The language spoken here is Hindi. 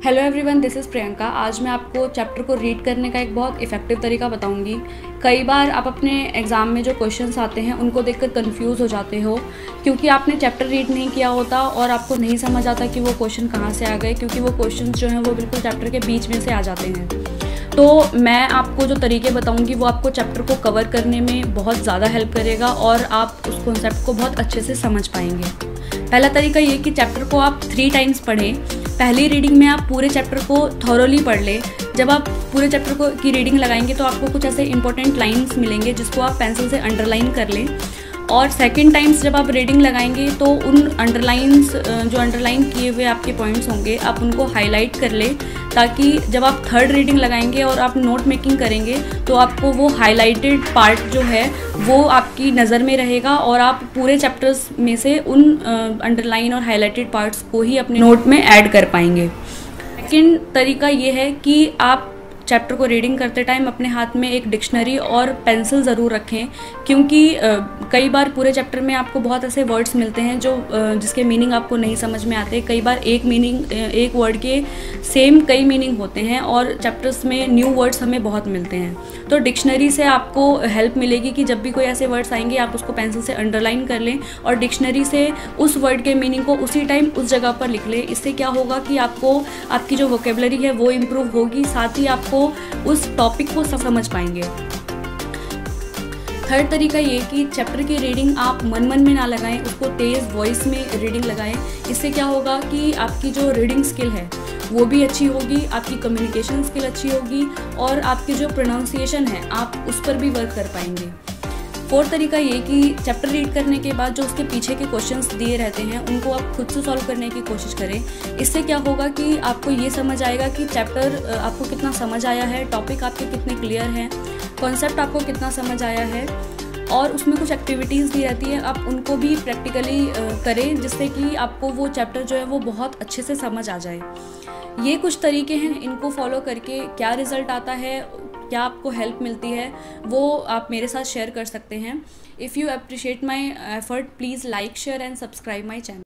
Hello everyone, this is Priyanka. आज मैं आपको चैप्टर को रीड करने का एक बहुत इफ़ेक्टिव तरीका बताऊंगी। कई बार आप अपने एग्ज़ाम में जो क्वेश्चंस आते हैं उनको देखकर कंफ्यूज हो जाते हो, क्योंकि आपने चैप्टर रीड नहीं किया होता और आपको नहीं समझ आता कि वो क्वेश्चन कहाँ से आ गए, क्योंकि वो क्वेश्चंस जो हैं वो बिल्कुल चैप्टर के बीच में से आ जाते हैं। तो मैं आपको जो तरीके बताऊँगी वो आपको चैप्टर को कवर करने में बहुत ज़्यादा हेल्प करेगा और आप उस कॉन्सेप्ट को बहुत अच्छे से समझ पाएंगे। पहला तरीका ये कि चैप्टर को आप 3 टाइम्स पढ़ें। पहली रीडिंग में आप पूरे चैप्टर को थॉरोली पढ़ लें। जब आप पूरे चैप्टर को की रीडिंग लगाएंगे तो आपको कुछ ऐसे इंपॉर्टेंट लाइंस मिलेंगे जिसको आप पेंसिल से अंडरलाइन कर लें। और सेकंड टाइम्स जब आप रीडिंग लगाएंगे तो उन अंडरलाइंस जो अंडरलाइन किए हुए आपके पॉइंट्स होंगे आप उनको हाईलाइट कर लें, ताकि जब आप थर्ड रीडिंग लगाएंगे और आप नोट मेकिंग करेंगे तो आपको वो हाईलाइटेड पार्ट जो है वो आपकी नज़र में रहेगा और आप पूरे चैप्टर्स में से उन अंडरलाइन और हाईलाइटेड पार्ट्स को ही अपने नोट में ऐड कर पाएंगे। सेकंड तरीका ये है कि आप चैप्टर को रीडिंग करते टाइम अपने हाथ में एक डिक्शनरी और पेंसिल ज़रूर रखें, क्योंकि कई बार पूरे चैप्टर में आपको बहुत ऐसे वर्ड्स मिलते हैं जो जिसके मीनिंग आपको नहीं समझ में आते। कई बार एक वर्ड के सेम कई मीनिंग होते हैं और चैप्टर्स में न्यू वर्ड्स हमें बहुत मिलते हैं। तो डिक्शनरी से आपको हेल्प मिलेगी कि जब भी कोई ऐसे वर्ड्स आएंगे आप उसको पेंसिल से अंडरलाइन कर लें और डिक्शनरी से उस वर्ड के मीनिंग को उसी टाइम उस जगह पर लिख लें। इससे क्या होगा कि आपको आपकी जो वोकेबलरी है वो इम्प्रूव होगी, साथ ही आपको उस टॉपिक को समझ पाएंगे। थर्ड तरीका ये कि चैप्टर की रीडिंग आप मन में ना लगाएं, उसको तेज़ वॉइस में रीडिंग लगाएं। इससे क्या होगा कि आपकी जो रीडिंग स्किल है वो भी अच्छी होगी, आपकी कम्युनिकेशन स्किल अच्छी होगी और आपकी जो प्रोनाउंसिएशन है आप उस पर भी वर्क कर पाएंगे। फोर्थ तरीका ये कि चैप्टर रीड करने के बाद जो उसके पीछे के क्वेश्चंस दिए रहते हैं उनको आप खुद से सॉल्व करने की कोशिश करें। इससे क्या होगा कि आपको ये समझ आएगा कि चैप्टर आपको कितना समझ आया है, टॉपिक आपके कितने क्लियर हैं, कॉन्सेप्ट आपको कितना समझ आया है। और उसमें कुछ एक्टिविटीज़ दी रहती है, आप उनको भी प्रैक्टिकली करें, जिससे कि आपको वो चैप्टर जो है वो बहुत अच्छे से समझ आ जाए। ये कुछ तरीके हैं, इनको फॉलो करके क्या रिज़ल्ट आता है, क्या आपको हेल्प मिलती है, वो आप मेरे साथ शेयर कर सकते हैं। If you appreciate my effort, please like, share and subscribe my channel.